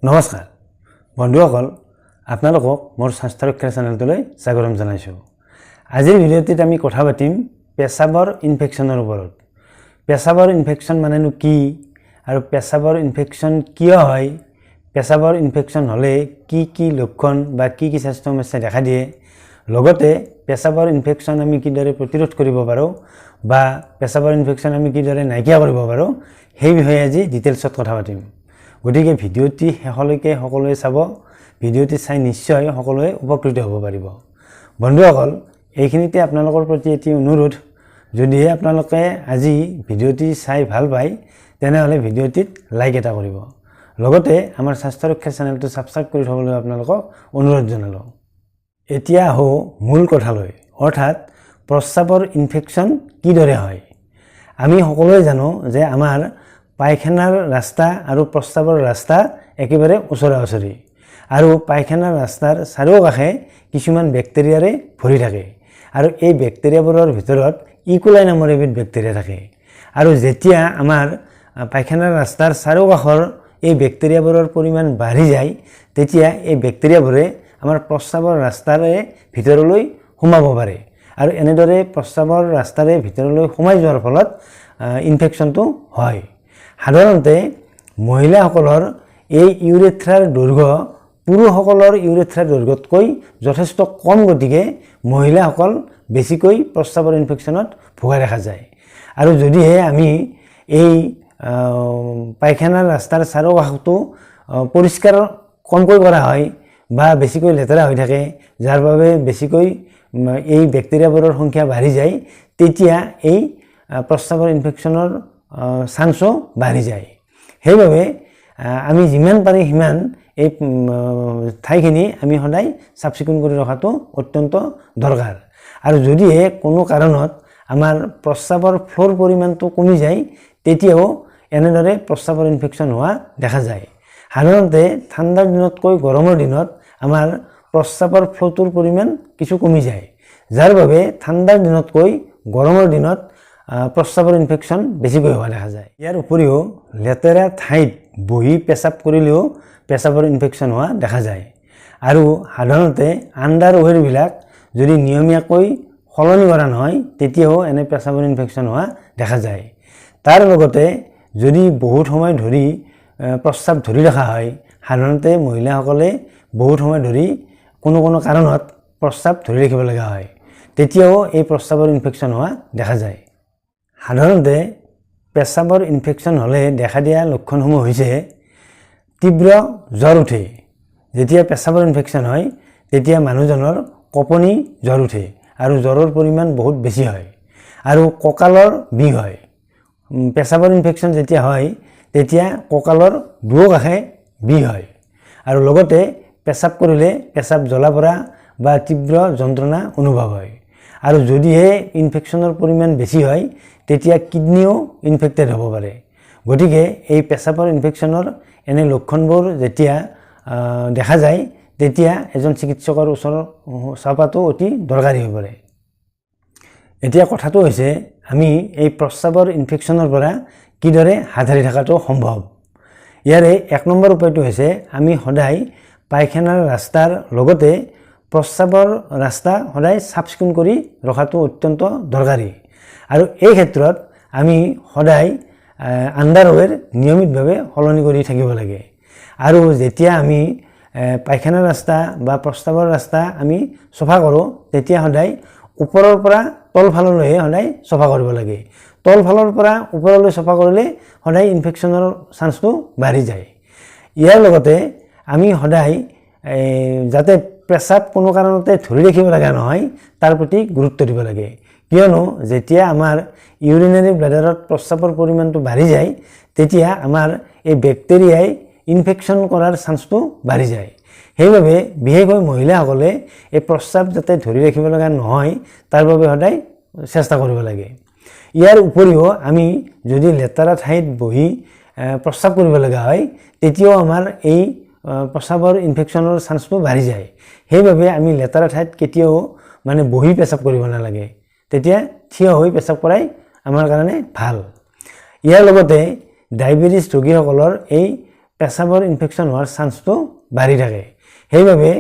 নমস্কাৰ বন্ধুসকল আপোনালোকক মোৰ স্বাস্থ্য ৰক্ষা চেনেলটোলৈ স্বাগতম জনাইছোঁ। আজিৰ ভিডিঅ'টিত আমি কথা পাতিম পেচাবৰ ইনফেকশ্যনৰ ওপৰত। পেচাবৰ ইনফেকশ্যন মানেনো কি আৰু পেচাবৰ ইনফেকশ্যন কিয় হয়, পেচাবৰ ইনফেকশ্যন হ'লে কি কি লক্ষণ বা কি কি স্বাস্থ্য সমস্যা দেখা দিয়ে, লগতে পেচাবৰ ইনফেকশ্যন আমি কিদৰে প্ৰতিৰোধ কৰিব পাৰোঁ বা পেচাবৰ ইনফেকশ্যন আমি কিদৰে নাইকিয়া কৰিব পাৰোঁ সেই বিষয়ে আজি ডিটেইলছত কথা পাতিম। গতিকে ভিডিঅ'টি শেষলৈকে সকলোৱে চাব। ভিডিঅ'টি চাই নিশ্চয় সকলোৱে উপকৃত হ'ব পাৰিব। বন্ধুসকল, এইখিনিতে আপোনালোকৰ প্ৰতি এটি অনুৰোধ, যদিহে আপোনালোকে আজি ভিডিঅ'টি চাই ভাল পায় তেনেহ'লে ভিডিঅ'টিত লাইক এটা কৰিব, লগতে আমাৰ স্বাস্থ্য ৰক্ষা চেনেলটো ছাবস্ক্ৰাইব কৰি থ'বলৈ আপোনালোকক অনুৰোধ জনালোঁ। এতিয়া আহোঁ মূল কথালৈ, অৰ্থাৎ প্ৰস্ৰাৱৰ ইনফেকশ্যন কিদৰে হয়। আমি সকলোৱে জানো যে আমাৰ পায়খানাৰ ৰাস্তা আৰু প্ৰস্ৰাৱৰ ৰাস্তা একেবাৰে ওচৰা ওচৰি, আৰু পায়খানাৰ ৰাস্তাৰ চাৰিওকাষে কিছুমান বেক্টেৰিয়াৰে ভৰি থাকে, আৰু এই বেক্টেৰিয়াবোৰৰ ভিতৰত ইকোলাই নামৰ এবিধ বেক্টেৰিয়া থাকে। আৰু যেতিয়া আমাৰ পায়খানাৰ ৰাস্তাৰ চাৰিওকাষৰ এই বেক্টেৰিয়াবোৰৰ পৰিমাণ বাঢ়ি যায়, তেতিয়া এই বেক্টেৰিয়াবোৰে আমাৰ প্ৰস্ৰাৱৰ ৰাস্তাৰে ভিতৰলৈ সোমাব পাৰে, আৰু এনেদৰে প্ৰস্ৰাৱৰ ৰাস্তাৰে ভিতৰলৈ সোমাই যোৱাৰ ফলত ইনফেকশ্যনটো হয়। সাধাৰণতে মহিলাসকলৰ এই ইউৰেথ্ৰাৰ দৈৰ্ঘ্য পুৰুষসকলৰ ইউৰেথ্ৰাৰ দৈৰ্ঘ্যতকৈ যথেষ্ট কম, গতিকে মহিলাসকল বেছিকৈ প্ৰস্ৰাৱৰ ইনফেকশ্যনত ভোগা দেখা যায়। আৰু যদিহে আমি এই পায়খানাৰ ৰাস্তাৰ চাৰিওকাষটো পৰিষ্কাৰ কমকৈ কৰা হয় বা বেছিকৈ লেতেৰা হৈ থাকে, যাৰ বাবে বেছিকৈ এই বেক্টেৰিয়াবোৰৰ সংখ্যা বাঢ়ি যায়, তেতিয়া এই প্ৰস্ৰাৱৰ ইনফেকশ্যনৰ চান্সো বাঢ়ি যায়। সেইবাবে আমি যিমান পাৰি সিমান এই ঠাইখিনি আমি সদায় চাফ চিকুণ কৰি ৰখাটো অত্যন্ত দৰকাৰ। আৰু যদিহে কোনো কাৰণত আমাৰ প্ৰস্ৰাৱৰ ফ্ল'ৰ পৰিমাণটো কমি যায়, তেতিয়াও এনেদৰে প্ৰস্ৰাৱৰ ইনফেকশ্যন হোৱা দেখা যায়। সাধাৰণতে ঠাণ্ডাৰ দিনতকৈ গৰমৰ দিনত আমাৰ প্ৰস্ৰাৱৰ ফ্ল'টোৰ পৰিমাণ কিছু কমি যায়, যাৰ বাবে ঠাণ্ডাৰ দিনতকৈ গৰমৰ দিনত প্ৰস্ৰাৱৰ ইনফেকশ্যন বেছিকৈ হোৱা দেখা যায়। ইয়াৰ উপৰিও লেতেৰা ঠাইত বহি পেচাব কৰিলেও পেচাবৰ ইনফেকশ্যন হোৱা দেখা যায়। আৰু সাধাৰণতে আণ্ডাৰৱেৰবিলাক যদি নিয়মীয়াকৈ সলনি কৰা নহয়, তেতিয়াও এনে পেচাবৰ ইনফেকশ্যন হোৱা দেখা যায়। তাৰ লগতে যদি বহুত সময় ধৰি প্ৰস্ৰাৱ ধৰি ৰখা হয়, সাধাৰণতে মহিলাসকলে বহুত সময় ধৰি কোনো কাৰণত প্ৰস্ৰাৱ ধৰি ৰাখিব লগা হয়, তেতিয়াও এই প্ৰস্ৰাৱৰ ইনফেকশ্যন হোৱা দেখা যায়। সাধাৰণতে পেচাবৰ ইনফেকশ্যন হ'লে দেখা দিয়া লক্ষণসমূহ হৈছে তীব্ৰ জ্বৰ উঠে। যেতিয়া পেচাবৰ ইনফেকশ্যন হয়, তেতিয়া মানুহজনৰ কঁপনি জ্বৰ উঠে আৰু জ্বৰৰ পৰিমাণ বহুত বেছি হয়, আৰু কঁকালৰ বিষ হয়। পেচাবৰ ইনফেকশ্যন যেতিয়া হয়, তেতিয়া কঁকালৰ দুয়োকাষে বিষ হয়, আৰু লগতে পেচাব কৰিলে পেচাব জ্বলা পৰা বা তীব্ৰ যন্ত্ৰণা অনুভৱ হয়। আৰু যদিহে ইনফেকশ্যনৰ পৰিমাণ বেছি হয়, তেতিয়া কিডনিও ইনফেক্টেড হ'ব পাৰে। গতিকে এই পেচাবৰ ইনফেকশ্যনৰ এনে লক্ষণবোৰ যেতিয়া দেখা যায়, তেতিয়া এজন চিকিৎসকৰ ওচৰত চপাটো অতি দৰকাৰী হৈ পৰে। এতিয়া কথাটো হৈছে, আমি এই প্ৰস্ৰাৱৰ ইনফেকশ্যনৰ পৰা কিদৰে হাত সাৰি থকাটো সম্ভৱ। ইয়াৰে 1 নম্বৰ উপায়টো হৈছে, আমি সদায় পায়খানাৰ ৰাস্তাৰ লগতে প্ৰস্ৰাৱৰ ৰাস্তা সদায় চাফ চিকুণ কৰি ৰখাটো অত্যন্ত দৰকাৰী। আৰু এই ক্ষেত্ৰত আমি সদায় আণ্ডাৰৱেৰ নিয়মিতভাৱে সলনি কৰি থাকিব লাগে। আৰু যেতিয়া আমি পায়খানাৰ ৰাস্তা বা প্ৰস্ৰাৱৰ ৰাস্তা আমি চফা কৰোঁ, তেতিয়া সদায় ওপৰৰ পৰা তলফাললৈহে সদায় চফা কৰিব লাগে। তলফালৰ পৰা ওপৰলৈ চফা কৰিলে সদায় ইনফেকশ্যনৰ চান্সটো বাঢ়ি যায়। ইয়াৰ লগতে আমি সদায় যাতে পেচাব কোনো কাৰণতে ধৰি ৰাখিব লগা নহয়, তাৰ প্ৰতি গুৰুত্ব দিব লাগে। কিয়নো যেতিয়া আমাৰ ইউৰিনাৰী ব্লাডাৰত প্ৰস্ৰাৱৰ পৰিমাণটো বাঢ়ি যায়, তেতিয়া আমাৰ এই বেক্টেৰিয়াই ইনফেকশ্যন কৰাৰ চান্সটো বাঢ়ি যায়। সেইবাবে বিশেষকৈ মহিলাসকলে এই প্ৰস্ৰাৱ যাতে ধৰি ৰাখিব লগা নহয়, তাৰ বাবে সদায় চেষ্টা কৰিব লাগে। ইয়াৰ উপৰিও আমি যদি লেতেৰা ঠাইত বহি প্ৰস্ৰাৱ কৰিব লগা হয়, তেতিয়াও আমাৰ এই প্ৰস্ৰাৱৰ ইনফেকশ্যনৰ চান্সটো বাঢ়ি যায়। সেইবাবে আমি লেতেৰা ঠাইত কেতিয়াও বহি পেচাব কৰিব নালাগে, তেতিয়া থিয় হৈ পেচাব কৰাই আমাৰ কাৰণে ভাল। ইয়াৰ লগতে ডায়েবেটিছ ৰোগীসকলৰ এই পেচাবৰ ইনফেকশ্যন হোৱাৰ চান্সটো বাঢ়ি থাকে। সেইবাবে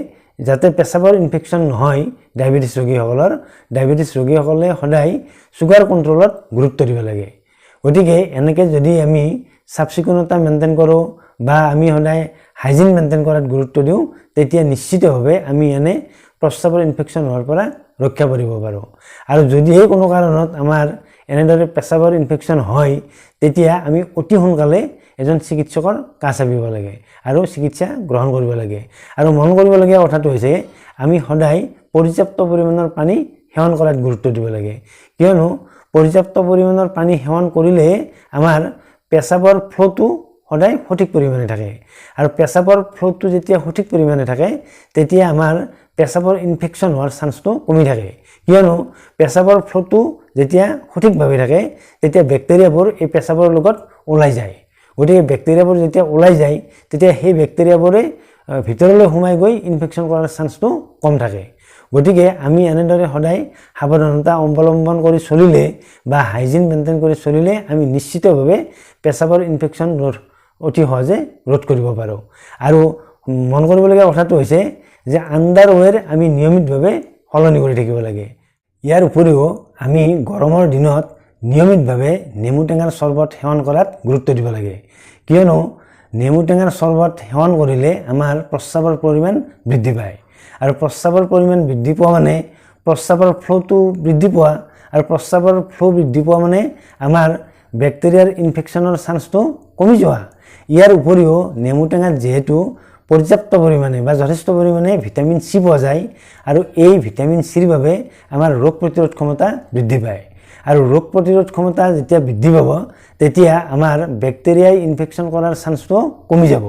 যাতে পেচাবৰ ইনফেকশ্যন নহয় ডায়েবেটিছ ৰোগীসকলে সদায় ছুগাৰ কণ্ট্ৰলত গুৰুত্ব দিব লাগে। গতিকে এনেকৈ যদি আমি চাফ চিকুণতা মেইনটেইন কৰোঁ বা আমি সদায় হাইজিন মেইনটেইন কৰাত গুৰুত্ব দিওঁ, তেতিয়া নিশ্চিতভাৱে আমি প্ৰস্ৰাৱৰ ইনফেকশ্যন হোৱাৰ পৰা ৰক্ষা পৰিব পাৰোঁ। আৰু যদিহে কোনো কাৰণত আমাৰ এনেদৰে পেচাবৰ ইনফেকশ্যন হয়, তেতিয়া আমি অতি সোনকালে এজন চিকিৎসকৰ কাষ চাপিব লাগে আৰু চিকিৎসা গ্ৰহণ কৰিব লাগে। আৰু মন কৰিবলগীয়া কথাটো হৈছে আমি সদায় পৰ্যাপ্ত পৰিমাণৰ পানী সেৱন কৰাত গুৰুত্ব দিব লাগে, কিয়নো পৰ্যাপ্ত পৰিমাণৰ পানী সেৱন কৰিলে আমাৰ পেচাবৰ ফ্ল'টো সদায় সঠিক পৰিমাণে থাকে। আৰু পেচাবৰ ফ্ল'টো যেতিয়া সঠিক পৰিমাণে থাকে, তেতিয়া আমাৰ পেচাবৰ ইনফেকশ্যন হোৱাৰ চান্সটো কমি থাকে, কিয়নো পেচাবৰ ফ্ল'টো যেতিয়া সঠিকভাৱে থাকে তেতিয়া বেক্টেৰিয়াবোৰ এই পেচাবৰ লগত ওলাই যায়। গতিকে বেক্টেৰিয়াবোৰ যেতিয়া ওলাই যায়, তেতিয়া সেই বেক্টেৰিয়াবোৰে ভিতৰলৈ সোমাই গৈ ইনফেকশ্যন কৰাৰ চান্সটো কম থাকে। গতিকে আমি এনেদৰে সদায় সাৱধানতা অৱলম্বন কৰি চলিলে বা হাইজিন মেইনটেইন কৰি চলিলে আমি নিশ্চিতভাৱে পেচাবৰ ইনফেকশ্যন অতি সহজে ৰোধ কৰিব পাৰোঁ। আৰু মন কৰিবলগীয়া কথাটো হৈছে যে আণ্ডাৰৱেৰ আমি নিয়মিতভাৱে সলনি কৰি থাকিব লাগে। ইয়াৰ উপৰিও আমি গৰমৰ দিনত নিয়মিতভাৱে নেমু টেঙাৰ চৰ্বত সেৱন কৰাত গুৰুত্ব দিব লাগে, কিয়নো নেমু টেঙাৰ চৰ্বত সেৱন কৰিলে আমাৰ প্ৰস্ৰাৱৰ পৰিমাণ বৃদ্ধি পায়। আৰু প্ৰস্ৰাৱৰ পৰিমাণ বৃদ্ধি পোৱা মানে প্ৰস্ৰাৱৰ ফ্ল'টো বৃদ্ধি পোৱা, আৰু প্ৰস্ৰাৱৰ ফ্ল' বৃদ্ধি পোৱা মানে আমাৰ বেক্টেৰিয়াৰ ইনফেকশ্যনৰ চান্সটো কমি যোৱা। ইয়াৰ উপৰিও নেমু টেঙাত যিহেতু পৰ্যাপ্ত পৰিমাণে বা যথেষ্ট পৰিমাণে ভিটামিন চি পোৱা যায়, আৰু এই ভিটামিন চিৰ বাবে আমাৰ ৰোগ প্ৰতিৰোধ ক্ষমতা বৃদ্ধি পায়। আৰু ৰোগ প্ৰতিৰোধ ক্ষমতা যেতিয়া বৃদ্ধি পাব, তেতিয়া আমাৰ বেক্টেৰিয়াই ইনফেকশ্যন কৰাৰ চান্সটো কমি যাব।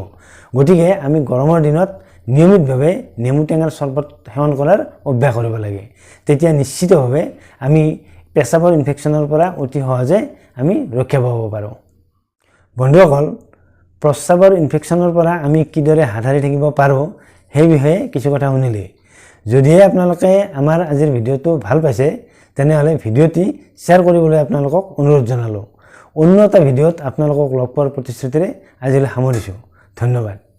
গতিকে আমি গৰমৰ দিনত নিয়মিতভাৱে নেমু টেঙাৰ চৰ্বত সেৱন কৰাৰ অভ্যাস কৰিব লাগে। তেতিয়া নিশ্চিতভাৱে আমি পেচাবৰ ইনফেকশ্যনৰ পৰা অতি সহজে আমি ৰক্ষা পাব পাৰোঁ। বন্ধুসকল, প্ৰস্ৰাৱৰ ইনফেকশ্যনৰ পৰা আমি কিদৰে হাত সাৰি থাকিব পাৰোঁ সেই বিষয়ে কিছু কথা শুনিলে। যদিহে আপোনালোকে আমাৰ আজিৰ ভিডিঅ'টো ভাল পাইছে, তেনেহ'লে ভিডিঅ'টি শ্বেয়াৰ কৰিবলৈ আপোনালোকক অনুৰোধ জনালোঁ। অন্য এটা ভিডিঅ'ত আপোনালোকক লগ পোৱাৰ প্ৰতিশ্ৰুতিৰে আজিলৈ সামৰিছোঁ। ধন্যবাদ।